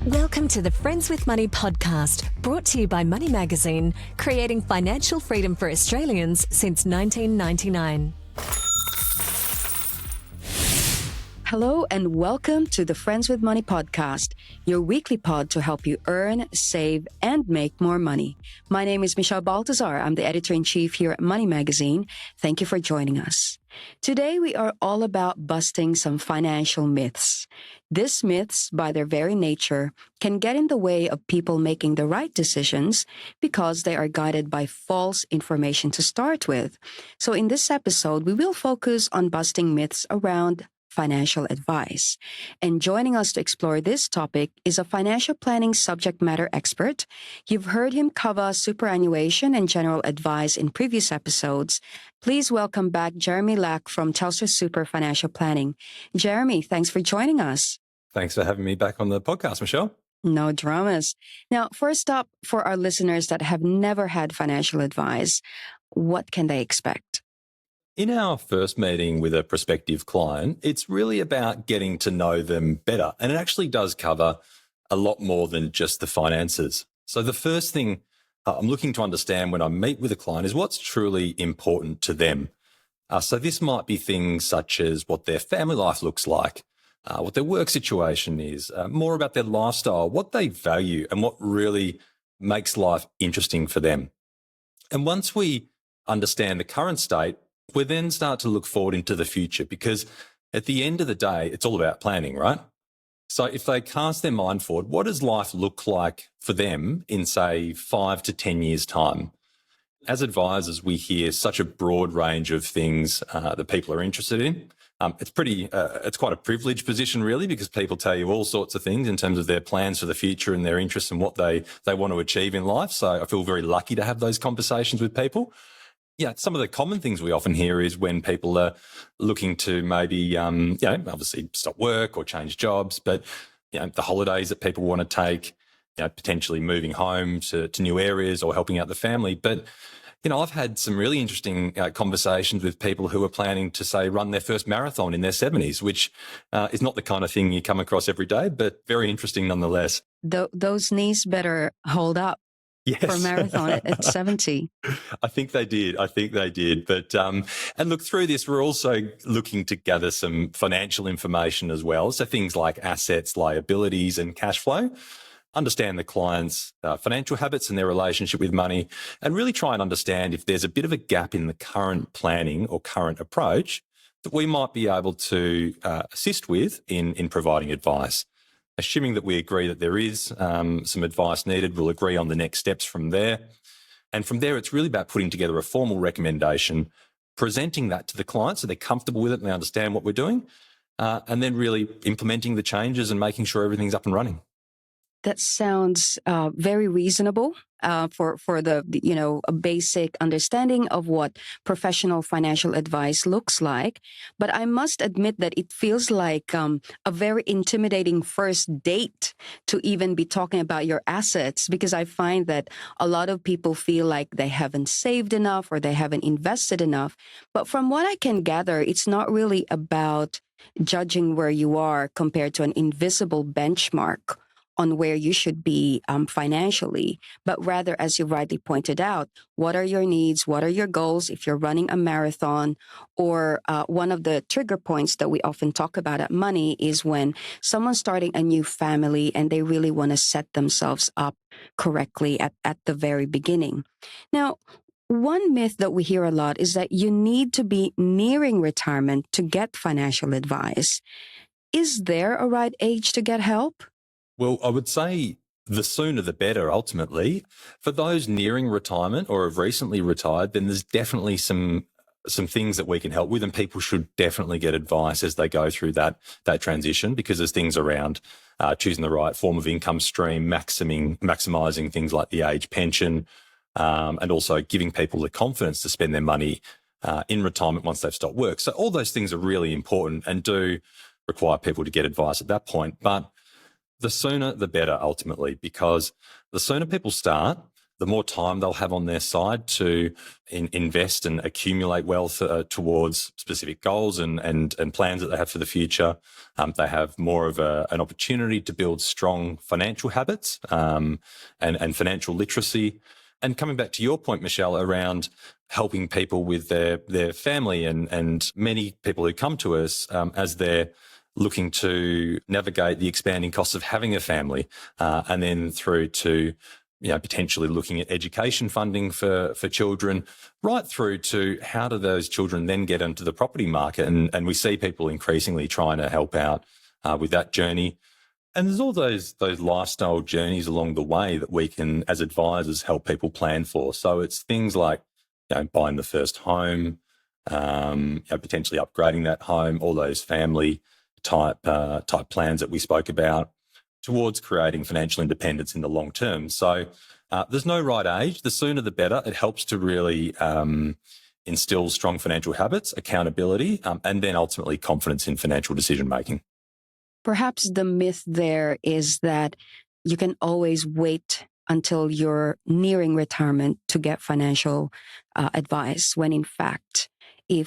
Welcome to the Friends with Money podcast, brought to you by Money Magazine, creating financial freedom for Australians since 1999. Hello and welcome to the Friends with Money podcast, your weekly pod to help you earn, save, and make more money. My name is Michelle Baltazar. I'm the editor-in-chief here at Money Magazine. Thank you for joining us. Today, we are all about busting some financial myths. These myths, by their very nature, can get in the way of people making the right decisions because they are guided by false information to start with. So in this episode, we will focus on busting myths around financial advice. And joining us to explore this topic is a financial planning subject matter expert. You've heard him cover superannuation and general advice in previous episodes. Please welcome back Jeremy Lack from Telstra Super Financial Planning. Jeremy, thanks for joining us. Thanks for having me back on the podcast, Michelle. No dramas. Now, first up, for our listeners that have never had financial advice, what can they expect? In our first meeting with a prospective client, it's really about getting to know them better. And it actually does cover a lot more than just the finances. So the first thing I'm looking to understand when I meet with a client is what's truly important to them. So this might be things such as what their family life looks like, what their work situation is, more about their lifestyle, what they value and what really makes life interesting for them. And once we understand the current state, we then start to look forward into the future, because at the end of the day, it's all about planning, right? So if they cast their mind forward, what does life look like for them in, say, 5 to 10 years' time? As advisors, we hear such a broad range of things that people are interested in. It's quite a privileged position, really, because people tell you all sorts of things in terms of their plans for the future and their interests and what they want to achieve in life. So I feel very lucky to have those conversations with people. Yeah, some of the common things we often hear is when people are looking to maybe, obviously stop work or change jobs, but, the holidays that people want to take, potentially moving home to new areas or helping out the family. But, I've had some really interesting conversations with people who are planning to, say, run their first marathon in their 70s, which is not the kind of thing you come across every day, but very interesting nonetheless. Those knees better hold up. Yes. For a marathon at 70. I think they did. But, and look, through this, we're also looking to gather some financial information as well. So things like assets, liabilities, and cash flow. Understand the client's financial habits and their relationship with money, and really try and understand if there's a bit of a gap in the current planning or current approach that we might be able to assist with in providing advice. Assuming that we agree that there is some advice needed, we'll agree on the next steps from there. And from there, it's really about putting together a formal recommendation, presenting that to the client so they're comfortable with it and they understand what we're doing, and then really implementing the changes and making sure everything's up and running. That sounds very reasonable for the a basic understanding of what professional financial advice looks like. But I must admit that it feels like a very intimidating first date to even be talking about your assets, because I find that a lot of people feel like they haven't saved enough or they haven't invested enough. But from what I can gather, it's not really about judging where you are compared to an invisible benchmark on where you should be financially, but rather, as you rightly pointed out, what are your needs? What are your goals if you're running a marathon? Or one of the trigger points that we often talk about at Money is when someone's starting a new family and they really want to set themselves up correctly at the very beginning. Now, one myth that we hear a lot is that you need to be nearing retirement to get financial advice. Is there a right age to get help? Well, I would say the sooner the better, ultimately. For those nearing retirement or have recently retired, then there's definitely some things that we can help with, and people should definitely get advice as they go through that transition, because there's things around choosing the right form of income stream, maximising things like the age pension, and also giving people the confidence to spend their money in retirement once they've stopped work. So all those things are really important and do require people to get advice at that point. But the sooner the better, ultimately, because the sooner people start, the more time they'll have on their side to invest and accumulate wealth towards specific goals and plans that they have for the future. They have more of an opportunity to build strong financial habits and financial literacy. And coming back to your point, Michelle, around helping people with their family and many people who come to us as they're looking to navigate the expanding costs of having a family, and then through to potentially looking at education funding for children, right through to how do those children then get into the property market. And we see people increasingly trying to help out with that journey. And there's all those lifestyle journeys along the way that we can, as advisors, help people plan for. So it's things like buying the first home, potentially upgrading that home, all those family type plans that we spoke about, towards creating financial independence in the long term. So there's no right age. The sooner the better. It helps to really instill strong financial habits, accountability, and then ultimately confidence in financial decision making. Perhaps the myth there is that you can always wait until you're nearing retirement to get financial advice, when in fact,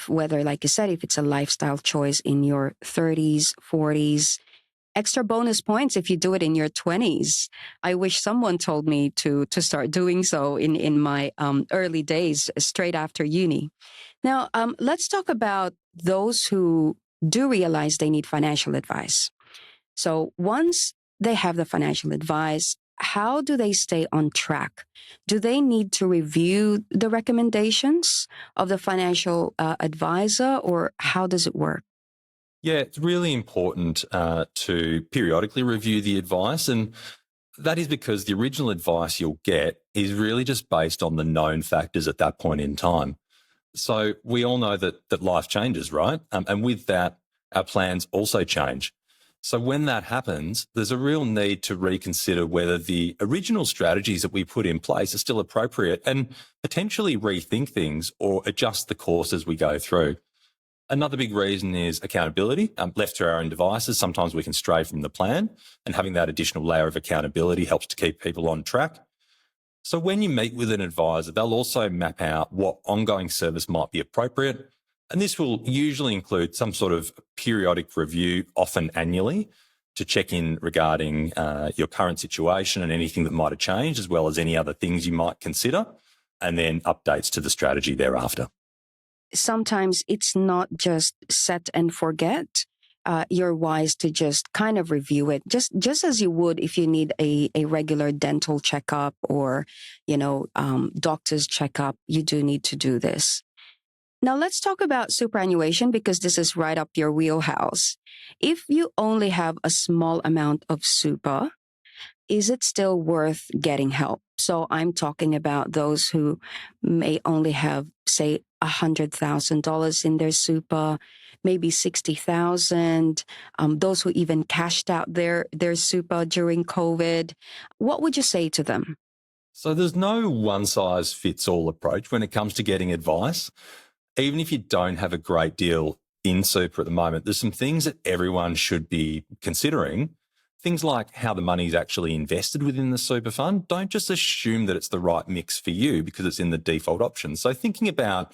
whether, like you said, if it's a lifestyle choice in your 30s, 40s, extra bonus points if you do it in your 20s. I wish someone told me to start doing so in my early days, straight after uni. Now, let's talk about those who do realize they need financial advice. So once they have the financial advice, how do they stay on track? Do they need to review the recommendations of the financial advisor, or how does it work? Yeah, it's really important to periodically review the advice. And that is because the original advice you'll get is really just based on the known factors at that point in time. So we all know that life changes, right? And with that, our plans also change. So when that happens, there's a real need to reconsider whether the original strategies that we put in place are still appropriate, and potentially rethink things or adjust the course as we go through. Another big reason is accountability. Left to our own devices, sometimes we can stray from the plan, and having that additional layer of accountability helps to keep people on track. So when you meet with an advisor, they'll also map out what ongoing service might be appropriate. And this will usually include some sort of periodic review, often annually, to check in regarding your current situation and anything that might have changed, as well as any other things you might consider, and then updates to the strategy thereafter. Sometimes it's not just set and forget. You're wise to just kind of review it, just as you would if you need a regular dental checkup or, doctor's checkup. You do need to do this. Now let's talk about superannuation, because this is right up your wheelhouse. If you only have a small amount of super, is it still worth getting help? So I'm talking about those who may only have, say, $100,000 in their super, maybe 60,000. Those who even cashed out their super during COVID. What would you say to them? So there's no one size fits all approach when it comes to getting advice. Even if you don't have a great deal in super at the moment, there's some things that everyone should be considering. Things like how the money is actually invested within the super fund. Don't just assume that it's the right mix for you because it's in the default option. So thinking about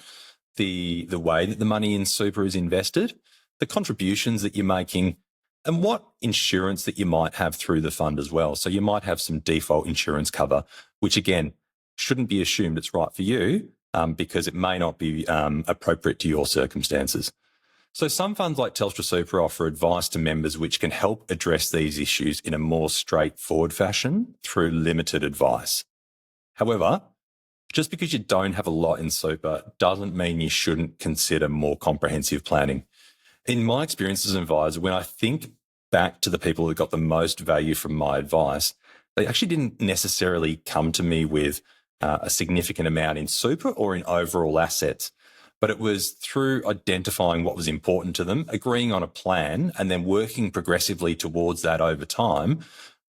the way that the money in super is invested, the contributions that you're making, and what insurance that you might have through the fund as well. So you might have some default insurance cover, which again, shouldn't be assumed it's right for you because it may not be appropriate to your circumstances. So some funds like Telstra Super offer advice to members which can help address these issues in a more straightforward fashion through limited advice. However, just because you don't have a lot in super doesn't mean you shouldn't consider more comprehensive planning. In my experience as an advisor, when I think back to the people who got the most value from my advice, they actually didn't necessarily come to me with a significant amount in super or in overall assets. But it was through identifying what was important to them, agreeing on a plan, and then working progressively towards that over time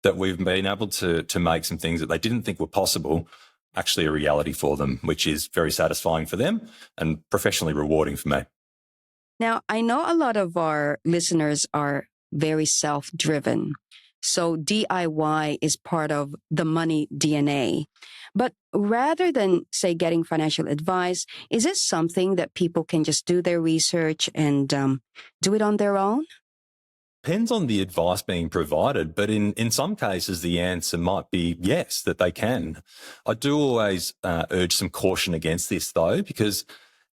that we've been able to make some things that they didn't think were possible actually a reality for them, which is very satisfying for them and professionally rewarding for me. Now, I know a lot of our listeners are very self-driven. So DIY is part of the money DNA. But rather than, say, getting financial advice, is this something that people can just do their research and do it on their own? Depends on the advice being provided, but in some cases, the answer might be yes, that they can. I do always urge some caution against this, though, because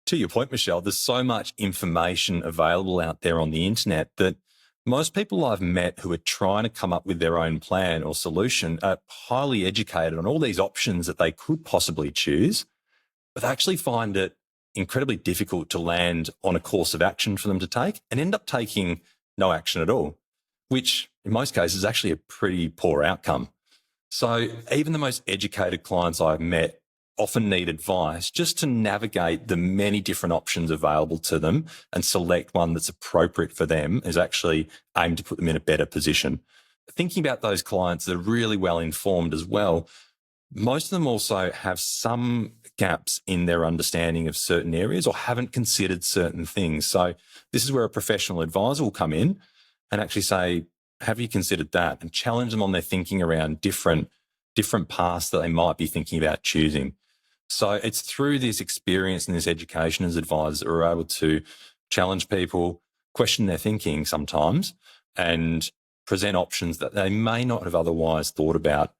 to your point, Michelle, there's so much information available out there on the internet that most people I've met who are trying to come up with their own plan or solution are highly educated on all these options that they could possibly choose, but they actually find it incredibly difficult to land on a course of action for them to take and end up taking no action at all, which in most cases is actually a pretty poor outcome. So even the most educated clients I've met often need advice just to navigate the many different options available to them and select one that's appropriate for them is actually aimed to put them in a better position. Thinking about those clients that are really well informed as well, most of them also have some gaps in their understanding of certain areas or haven't considered certain things. So this is where a professional advisor will come in and actually say, have you considered that? And challenge them on their thinking around different paths that they might be thinking about choosing. So it's through this experience and this education as advisors that we're able to challenge people, question their thinking sometimes, and present options that they may not have otherwise thought about,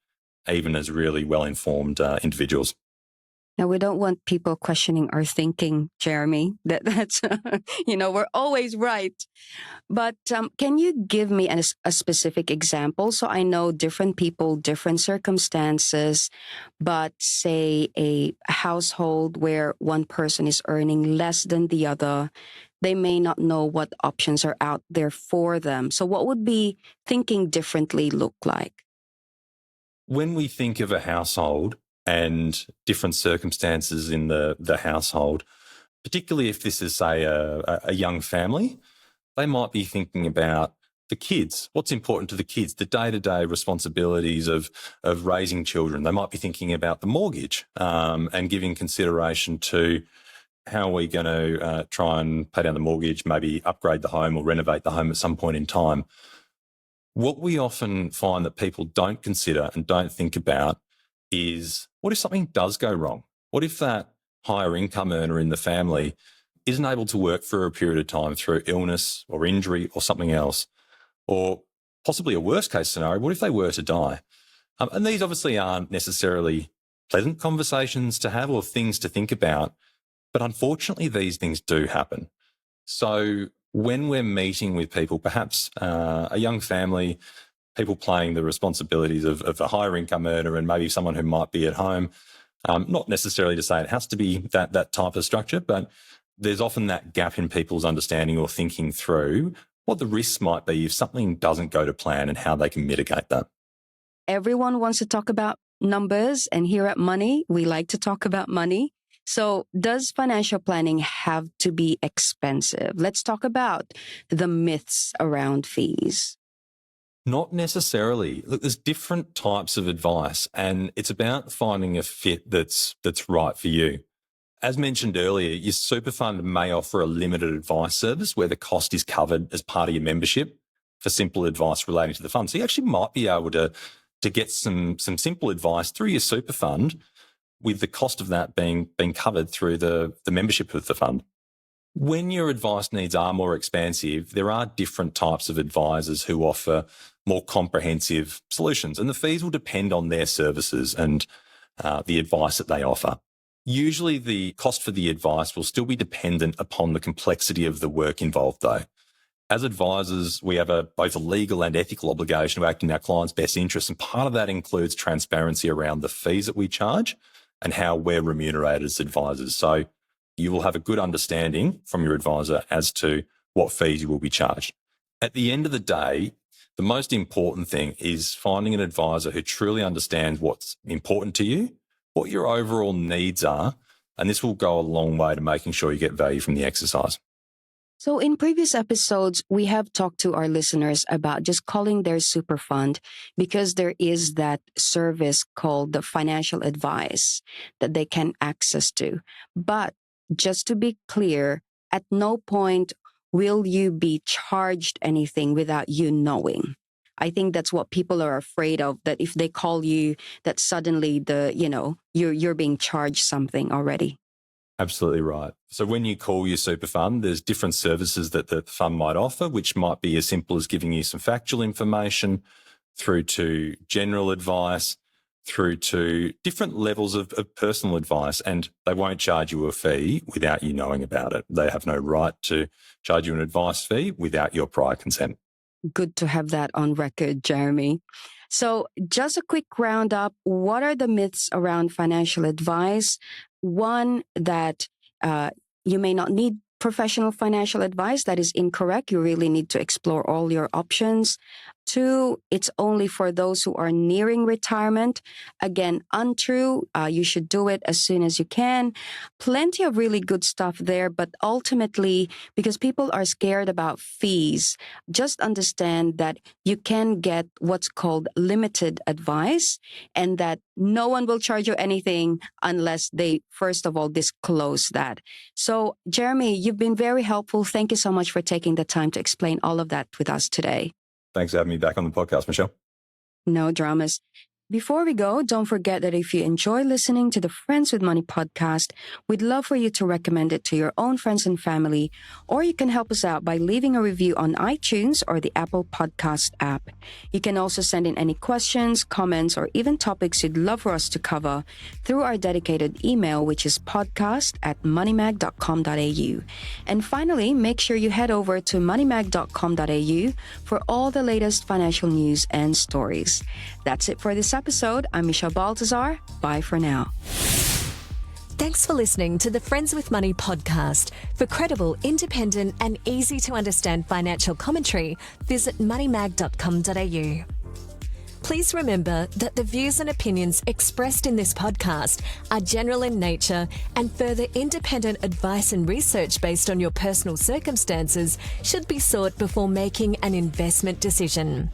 even as really well-informed individuals. Now, we don't want people questioning our thinking, Jeremy. That's, we're always right. But can you give me a specific example? So I know different people, different circumstances, but say a household where one person is earning less than the other, they may not know what options are out there for them. So what would be thinking differently look like? When we think of a household and different circumstances in the household, particularly if this is, say, a young family, they might be thinking about the kids, what's important to the kids, the day-to-day responsibilities of raising children. They might be thinking about the mortgage and giving consideration to how are we going to try and pay down the mortgage, maybe upgrade the home or renovate the home at some point in time. What we often find that people don't consider and don't think about is, what if something does go wrong? What if that higher income earner in the family isn't able to work for a period of time through illness or injury or something else? Or possibly a worst case scenario, what if they were to die? And these obviously aren't necessarily pleasant conversations to have or things to think about, but unfortunately these things do happen. So when we're meeting with people, perhaps a young family, people playing the responsibilities of a higher income earner and maybe someone who might be at home, not necessarily to say it has to be that type of structure, but there's often that gap in people's understanding or thinking through what the risks might be if something doesn't go to plan and how they can mitigate that. Everyone wants to talk about numbers, and here at Money, we like to talk about money. So does financial planning have to be expensive? Let's talk about the myths around fees. Not necessarily. Look, there's different types of advice, and it's about finding a fit that's right for you. As mentioned earlier, your super fund may offer a limited advice service where the cost is covered as part of your membership for simple advice relating to the fund. So you actually might be able to get some simple advice through your super fund, with the cost of that being covered through the membership of the fund. When your advice needs are more expansive, there are different types of advisors who offer more comprehensive solutions, and the fees will depend on their services and the advice that they offer. Usually the cost for the advice will still be dependent upon the complexity of the work involved, though. As advisors, we have both a legal and ethical obligation to act in our clients' best interests, and part of that includes transparency around the fees that we charge and how we're remunerated as advisors. So you will have a good understanding from your advisor as to what fees you will be charged. At the end of the day, the most important thing is finding an advisor who truly understands what's important to you, what your overall needs are, and this will go a long way to making sure you get value from the exercise. So in previous episodes, we have talked to our listeners about just calling their super fund because there is that service called the financial advice that they can access to. But just to be clear, at no point will you be charged anything without you knowing. I think that's what people are afraid of, that if they call you, that suddenly you're being charged something already. Absolutely right. So when you call your super fund, there's different services that the fund might offer, which might be as simple as giving you some factual information through to general advice, through to different levels of personal advice, and they won't charge you a fee without you knowing about it. They have no right to charge you an advice fee without your prior consent. Good to have that on record, Jeremy. So just a quick roundup. What are the myths around financial advice? One, that you may not need professional financial advice. That is incorrect. You really need to explore all your options. Two, it's only for those who are nearing retirement. Again, untrue. You should do it as soon as you can. Plenty of really good stuff there, but ultimately, because people are scared about fees, just understand that you can get what's called limited advice, and that no one will charge you anything unless they, first of all, disclose that. So, Jeremy, you've been very helpful. Thank you so much for taking the time to explain all of that with us today. Thanks for having me back on the podcast, Michelle. No dramas. Before we go, don't forget that if you enjoy listening to the Friends with Money podcast, we'd love for you to recommend it to your own friends and family, or you can help us out by leaving a review on iTunes or the Apple Podcast app. You can also send in any questions, comments, or even topics you'd love for us to cover through our dedicated email, which is podcast@moneymag.com.au. And finally, make sure you head over to moneymag.com.au for all the latest financial news and stories. That's it for this episode. I'm Michelle Baltazar. Bye for now. Thanks for listening to the Friends with Money podcast. For credible, independent, and easy to understand financial commentary, visit moneymag.com.au. Please remember that the views and opinions expressed in this podcast are general in nature, and further independent advice and research based on your personal circumstances should be sought before making an investment decision.